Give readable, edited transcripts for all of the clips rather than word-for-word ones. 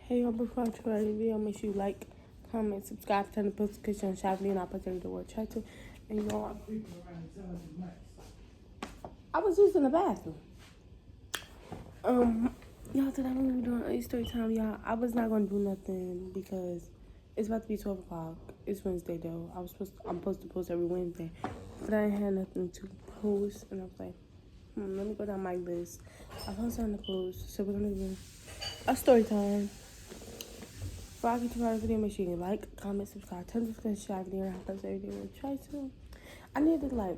Hey y'all, before I try the video, make sure you like, comment, subscribe, turn the notification on Shabby, and I'll put every word try to. And y'all, I was using the bathroom. Y'all, today I'm gonna be doing a story time, y'all. I was not gonna do nothing because it's about to be 12 o'clock. It's Wednesday though. I'm supposed to post every Wednesday, but I ain't had nothing to post, and I was like, let me go down my list. I found something to post, so we're gonna do a story time. Before I get to my video, make sure you like, comment, subscribe, turn the notification video, and I post every day. We'll try to. I need to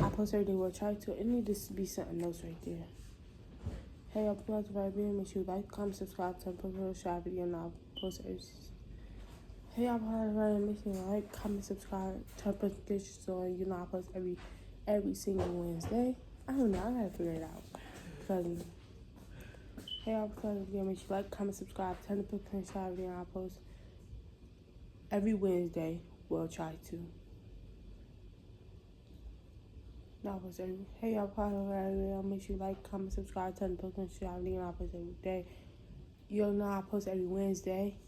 I post every day. We'll try to. It needs to be something else right there. Hey, y'all, before I get to my video, make sure you like, comment, subscribe, turn the notification video, and I'll post every day. Hey, y'all, before I get to my video, make sure you like, comment, subscribe, turn the notification so you know I post every single Wednesday. I don't know. I gotta figure it out. Because hey, y'all, before the video, make sure you like, comment, subscribe, turn the notification video, and I'll post every Wednesday. We'll try to. Now, post every. Hey, y'all, before the video, make sure you like, comment, subscribe, turn the notification video, and I'll post every day. You know I post every Wednesday.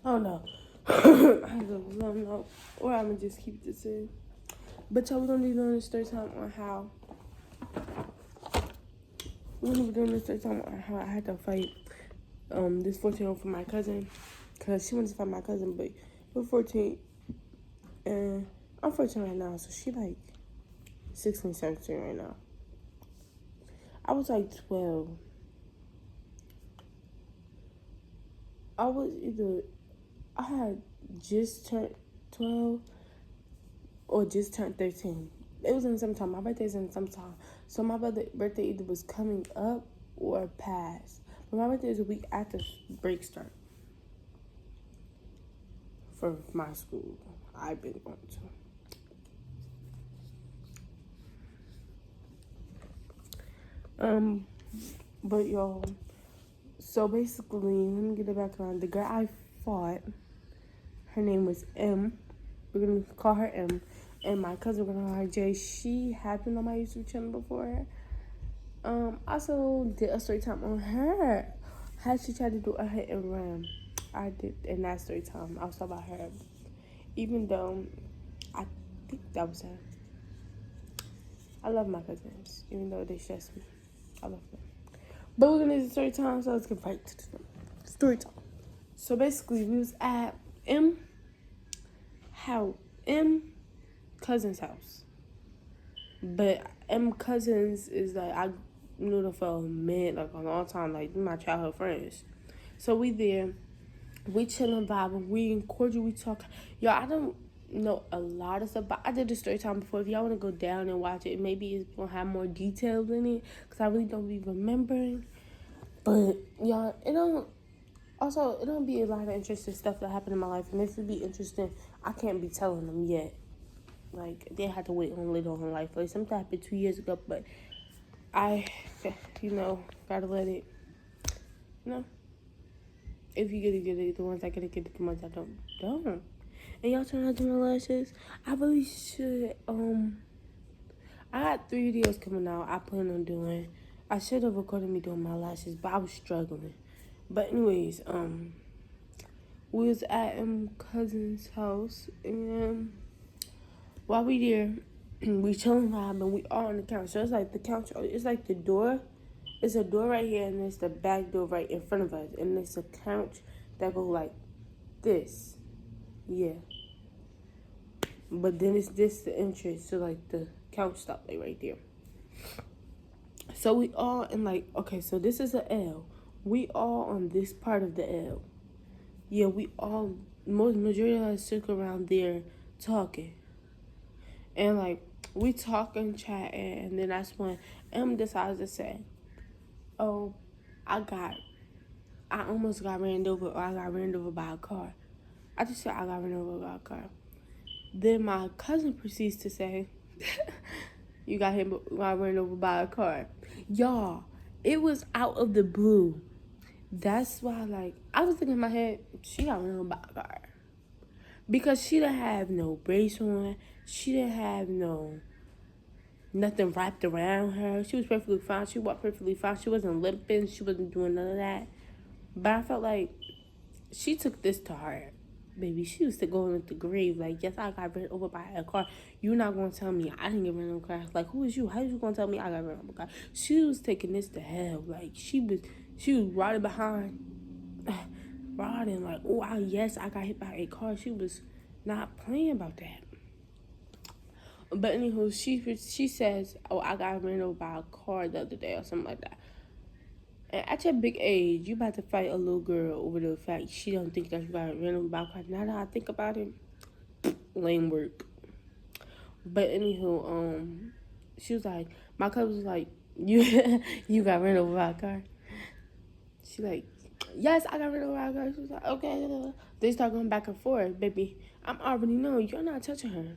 Oh no. I don't know. Or I'm gonna just keep this in. But y'all, we're gonna be doing a story time on how. We're gonna be doing this story time on how I had to fight this 14-year-old for my cousin. Because she wanted to fight my cousin, but we're 14. And I'm 14 right now, so she like 16, 17 right now. I was like 12. I had just turned 12 or just turned 13. It was in sometime. My birthday's in sometime. So my birthday either was coming up or past. But my birthday is a week after break start. For my school I've been going to. But y'all, so basically, let me get the background. The girl I fought, her name was M. We're gonna call her M. And my cousin, we're gonna call her J. She had been on my YouTube channel before. Also did a story time on her. How she tried to do a hit and run. I did in that story time. I was talking about her. Even though I think that was her. I love my cousins, even though they stress me. I love them. But we're gonna do story time, so let's get right to the story time. So basically, we was at M cousin's house. But M cousins is like, I knew them for a minute, like a long time, like my childhood friends. So we there, we chilling, vibing, we cordial, we talk. Y'all, I don't know a lot of stuff, but I did the story time before. If y'all want to go down and watch it, maybe it's gonna have more details in it, because I really don't be remembering. But y'all, it don't be a lot of interesting stuff that happened in my life, and if it be interesting, I can't be telling them yet. Like, they had to wait on later on in life. Like, something happened 2 years ago, but I, gotta let it, if you get it, get it. The ones I get it, the ones I don't. And y'all turn out to my lashes. I really should, I got 3 videos coming out I plan on doing. I should have recorded me doing my lashes, but I was struggling. But anyways, we was at cousin's house, and while we there, we chilling vibing, we all on the couch. So it's like the couch, it's like the door. It's a door right here, and it's the back door right in front of us. And it's a couch that go like this. Yeah. But then it's this the entrance to like the couch stop like right there. So we all in like, okay, so this is a L. We all on this part of the L. Yeah, we all, majority of us took around there talking. And like, we talking, chatting, and then that's when M decides to say, oh, I almost got ran over, or I got ran over by a car. I just said I got ran over by a car. Then my cousin proceeds to say, you got ran over by a car. Y'all, it was out of the blue. That's why, like, I was thinking in my head, she got ran over by a car. Because she didn't have no brace on. She didn't have nothing wrapped around her. She was perfectly fine. She walked perfectly fine. She wasn't limping. She wasn't doing none of that. But I felt like she took this to heart. Baby, she used to go into the grave like, yes, I got ran over by a car. You're not gonna tell me I didn't get ran over by a car. Like, who is you? How you gonna tell me I got ran over by a car? She was taking this to hell. Like, she was riding behind, riding like, oh, yes, I got hit by a car. She was not playing about that. But anywho, she says, oh, I got ran over by a car the other day or something like that. And at your big age, you about to fight a little girl over the fact she don't think that you got ran over by a car. Now that I think about it, lame work. But anywho, she was like, my cousin was like, you you got ran over by a car. She like, yes, I got ran over by a car. She was like, okay. They start going back and forth, baby. I'm already know you're not touching her.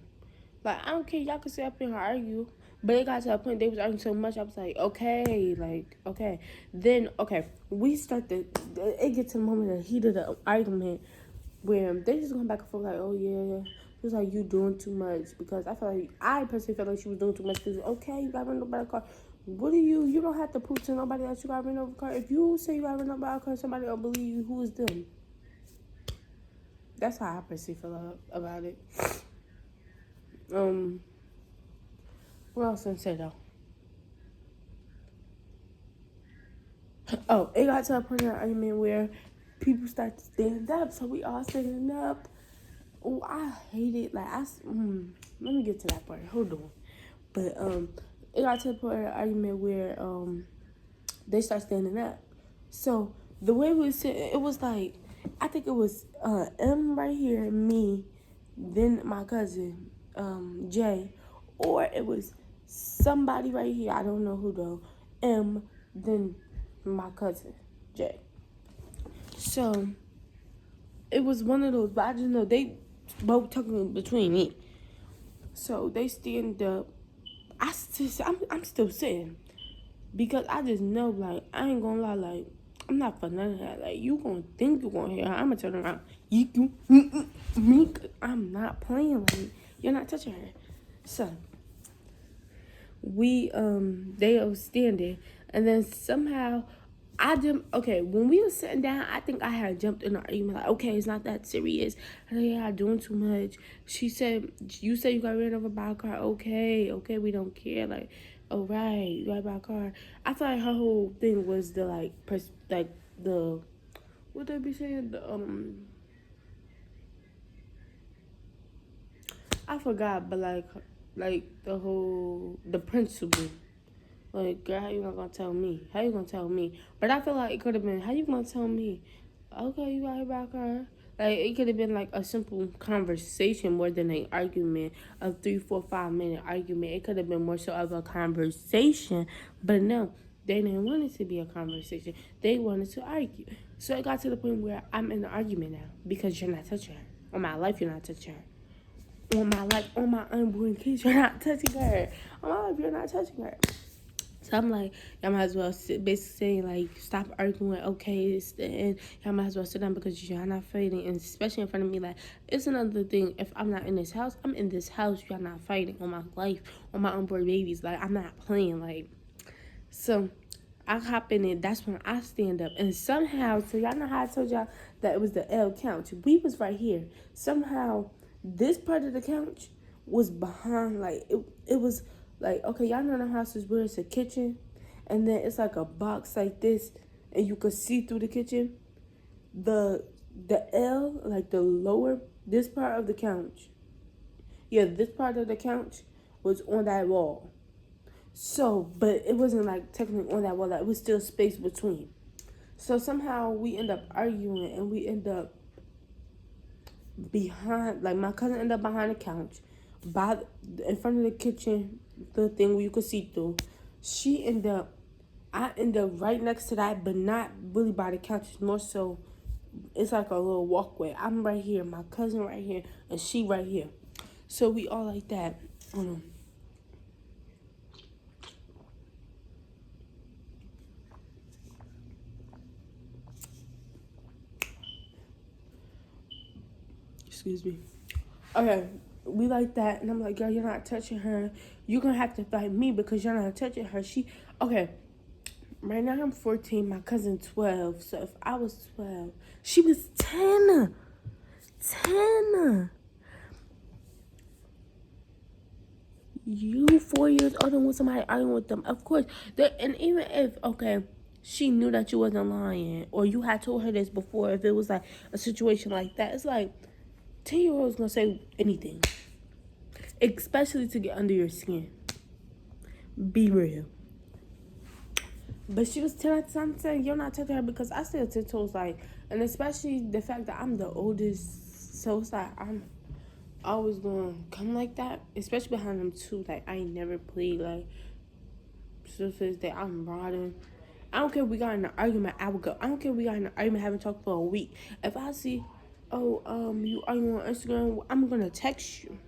Like, I don't care. Y'all can sit up here and argue. But it got to a point they was arguing so much. I was like, okay, okay. Then, okay, we start to, it gets to the moment of the heat of the argument where they just going back and forth like, oh, yeah. She was like, you doing too much. Because I personally felt like she was doing too much. Because, okay, you got run over by a car. What do you don't have to prove to nobody that you got run over a car. If you say you got run over by a car, somebody don't believe you, who is them? That's how I personally feel about it. What else did I say though? Oh, it got to a point in the argument where people start to stand up, so we all standing up. Oh, I hate it. Like let me get to that part. Hold on. But it got to a point in the argument where they start standing up. So the way we sit, it was like I think it was M right here, me, then my cousin Jay, or it was somebody right here. I don't know who though. M, then my cousin Jay. So it was one of those, but I just know they both talking between me. So they stand up. I'm still sitting because I just know, like, I ain't gonna lie, like, I'm not for none of that. Like, you gonna think you gonna hear her. I'm gonna turn around. I'm not playing like you're not touching her. So they were standing, and then somehow I jumped. Okay, when we were sitting down, I think I had jumped in the argument like, okay, it's not that serious. Yeah, doing too much. She said, you said you got ran over by a car. Okay, we don't care. Like, oh right, you got by a car. I thought her whole thing was the the what they be saying, the I forgot, but like the principle. Like, girl, how you not gonna tell me? How you gonna tell me? But I feel like it could have been, how you gonna tell me? Okay, you got hit by a car. Like, it could have been like a simple conversation more than an argument, a 3, 4, 5 minute argument. It could have been more so of a conversation. But no, they didn't want it to be a conversation. They wanted to argue. So it got to the point where I'm in an argument now because you're not touching her. On my life, you're not touching her. On my life, on my unborn kids, you're not touching her. On my life, you're not touching her. So I'm like, y'all might as well basically saying like, stop arguing. Okay, it's the end. Y'all might as well sit down because y'all not fighting, and especially in front of me. Like, it's another thing. If I'm not in this house, I'm in this house. Y'all not fighting on my life, on my unborn babies. Like, I'm not playing. Like, so I hop in it. That's when I stand up, and somehow, so y'all know how I told y'all that it was the L couch. We was right here. Somehow, this part of the couch was behind. Like, it was. Like, okay, y'all know the houses where it's a kitchen, and then it's like a box like this, and you could see through the kitchen. The L, like the lower, this part of the couch. Yeah, this part of the couch was on that wall. So, but it wasn't like technically on that wall. Like, it was still space between. So somehow we end up arguing, and we end up behind. Like, my cousin ended up behind the couch, in front of the kitchen, the thing where you could see through. I end up right next to that, but not really by the couch. It's more so, it's like a little walkway. I'm right here, my cousin right here, and she right here. So we all like that. Excuse me. Okay, we like that, and I'm like, girl, you're not touching her. You're gonna have to fight me because you're not touching her. Okay, Right now I'm 14, my cousin 12. So if I was 12, she was 10. 10. You 4 years older with somebody arguing with them. Of course. And even if, okay, she knew that you wasn't lying, or you had told her this before, if it was like a situation like that, it's like 10-year-olds gonna say anything. Especially to get under your skin. Be real. But she was 10 at the time, saying you're not touching her, because I still 10 toes, like, and especially the fact that I'm the oldest, so it's like I'm always gonna come like that, especially behind them too. Like, I ain't never played, like, so to this day I'm riding. I don't care if we got in an argument, I would go. I don't care if we got in an argument, haven't talked for a week. If I see, you arguing on Instagram, I'm gonna text you,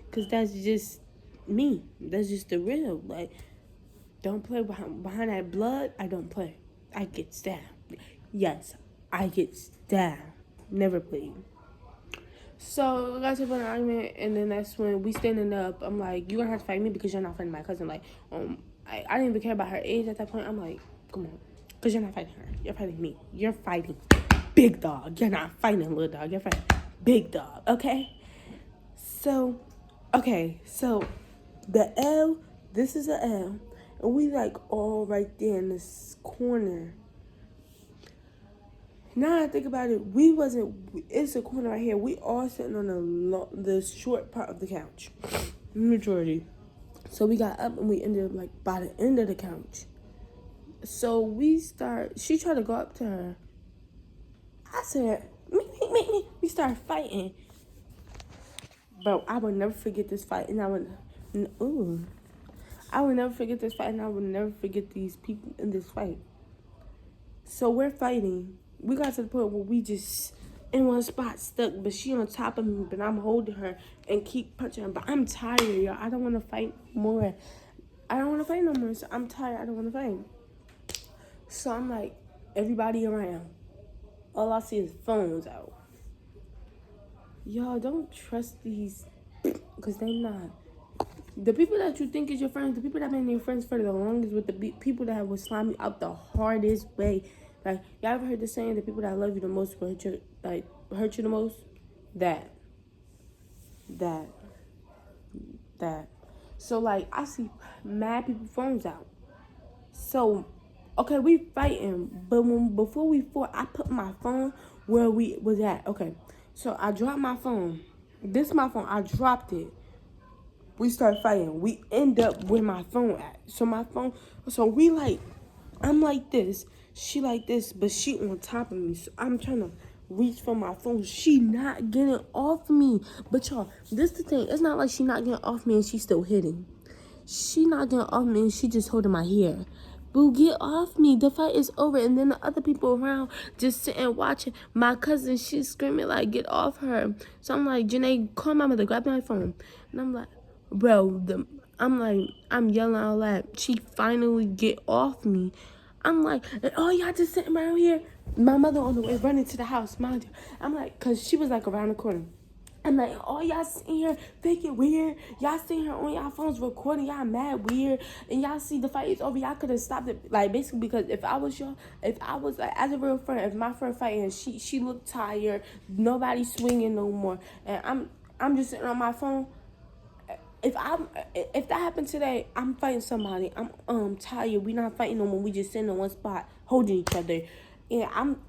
because that's just me. That's just the real, like, don't play behind that blood. I don't play. I get stabbed. Yes, I get stabbed. Never played. So I got to an argument, and then that's when we standing up. I'm like, you're gonna have to fight me because you're not fighting my cousin. Like, I didn't even care about her age at that point. I'm like, come on, because you're not fighting her. You're fighting me. You're fighting big dog. You're not fighting little dog. You're fighting big dog. Okay. So, the L. This is a L. And we like all right there in this corner. Now I think about it, it's a corner right here. We all sitting on the short part of the couch. Majority. So we got up and we ended up like by the end of the couch. So she tried to go up to her. I said, me. We started fighting. Bro, I would never forget this fight. And I would never forget this fight, and I would never forget these people in this fight. So we're fighting. We got to the point where we just in one spot stuck, but she on top of me, but I'm holding her and keep punching her. But I'm tired, y'all. I don't want to fight more. I don't want to fight no more. So I'm tired. I don't want to fight. So I'm like, everybody around. All I see is phones out. Y'all don't trust these, because they not. The people that you think is your friends, the people that been your friends for the longest, with the people that will slime you out the hardest way. Like, y'all ever heard the saying, the people that love you the most will hurt you the most? That. So, like, I see mad people phones out. So, okay, we fighting, but before we fought, I put my phone where we was at. Okay, so I dropped my phone. This is my phone. I dropped it. We start fighting. We end up where my phone at. So we like, I'm like this. She like this, but she on top of me. So I'm trying to reach for my phone. She not getting off me. But y'all, this the thing. It's not like she not getting off me and she still hitting. She not getting off me and she just holding my hair. Boo, get off me. The fight is over. And then the other people around just sitting watching. My cousin, she's screaming like, get off her. So I'm like, Janae, call my mother. Grab my phone. And I'm like, bro, I'm yelling all that. She finally get off me. I'm like, and all y'all just sitting around here. My mother on the way running to the house, mind you. I'm like, cause she was like around the corner. I'm like, all y'all sitting here thinking weird. Y'all sitting here on y'all phones recording. Y'all mad weird. And y'all see the fight is over. Y'all could have stopped it. Like, basically, because if I was like, as a real friend, if my friend fighting, she looked tired. Nobody swinging no more. And I'm just sitting on my phone. If that happened today, I'm fighting somebody. I'm tired. We not fighting no more. We just sitting in one spot, holding each other. And I'm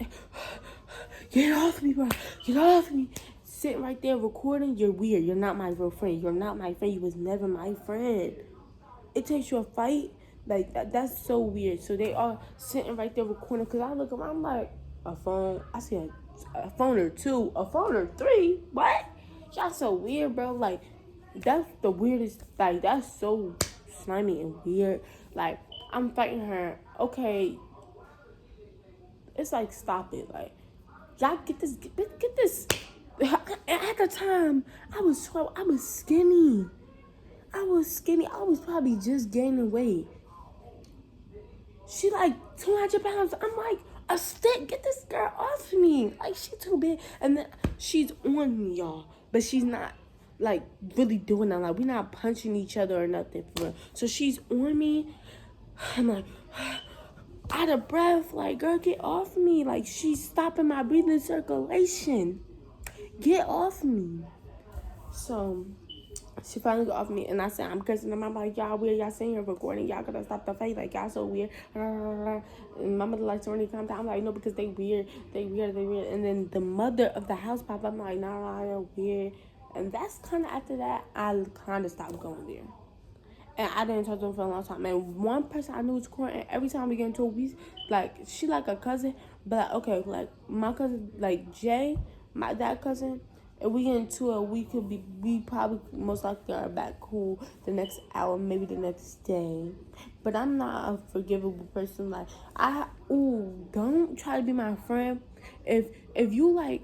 get off me, bro. Get off me. Sitting right there recording. You're weird. You're not my real friend. You're not my friend. You was never my friend. It takes you a fight like that. That's so weird. So they are sitting right there recording. Cause I look around, I'm like, a phone. I see a phone or two, a phone or three. What? Y'all so weird, bro. Like, that's the weirdest. Like, that's so slimy and weird. Like, I'm fighting her. Okay, it's like, stop it. Like, y'all get this. At the time, I was skinny. I was probably just gaining weight. She like 200 pounds. I'm like, a stick. Get this girl off me. Like, she too big. And then she's on me, y'all. But she's not like really doing that. Like, we're not punching each other or nothing. For real. So she's on me. I'm like, out of breath. Like, girl, get off me. Like, she's stopping my breathing circulation. Get off me. So she finally got off me, and I said, I'm cursing them. I'm like, y'all weird. Y'all sitting here recording. Y'all gotta stop the fight. Like, y'all so weird. And my mother like, Serena, calm down. I'm like, no, because they weird. They weird. They weird. And then the mother of the house popped up. I'm like, nah, they're weird. And that's kind of after that, I kind of stopped going there. And I didn't talk to them for a long time. And one person I knew was recording. Every time we get into a like, she like a cousin. But, like, okay, like, my cousin, like, Jay, my dad cousin, if we get into it, we probably most likely are back cool the next hour, maybe the next day. But I'm not a forgivable person. Like, don't try to be my friend. If you, like,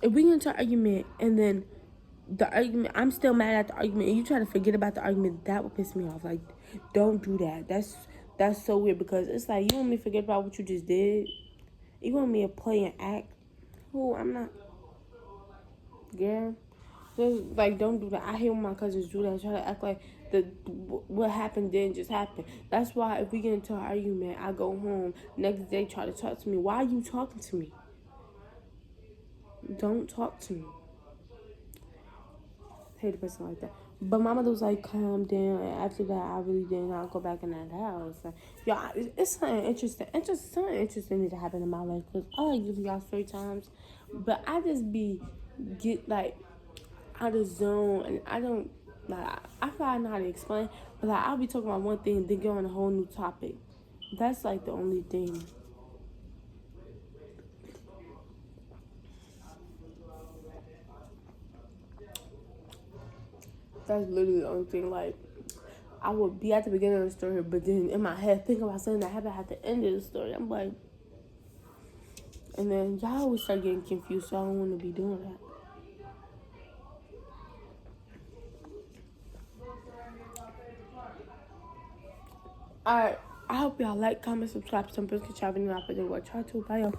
if we get into an argument and then the argument, I'm still mad at the argument, and you try to forget about the argument, that would piss me off. Like, don't do that. That's so weird, because it's like, you want me to forget about what you just did? You want me to play and act? I'm not. Girl, just, like, don't do that. I hate when my cousins do that. Try to act like what happened didn't just happen. That's why if we get into an argument, I go home next day, try to talk to me. Why are you talking to me? Don't talk to me. Hate a person like that. But my mother was like, calm down. And after that, I really did not go back in that house. Like, y'all, it's something interesting. Something interesting need to happen in my life, because I like giving y'all story times. But I just get like out of zone, and I don't, like, I find how to explain. But like, I'll be talking about one thing and then go on a whole new topic. That's like the only thing. That's literally the only thing. Like, I would be at the beginning of the story, but then in my head think about something that happened at the end of the story. I'm like, and then y'all always start getting confused, so I don't want to be doing that. Alright, I hope y'all like, comment, subscribe, some biscuit, chat, and I'll put it. Try to. Bye, y'all.